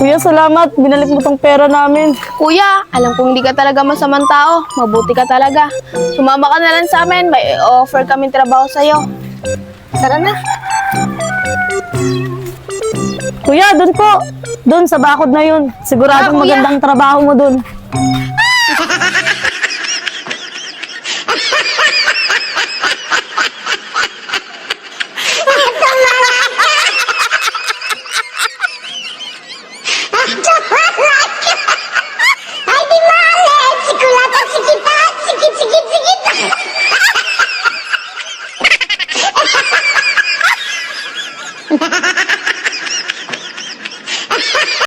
Kuya, salamat. Binalik mo tong pera namin. Kuya, alam kong hindi ka talaga masamang tao. Mabuti ka talaga. Sumama ka na lang sa amin. May offer kami trabaho sa'yo. Tara na. Kuya, dun po. Dun sa bakod na yun. Siguradong Kuya. magandang trabaho mo dun.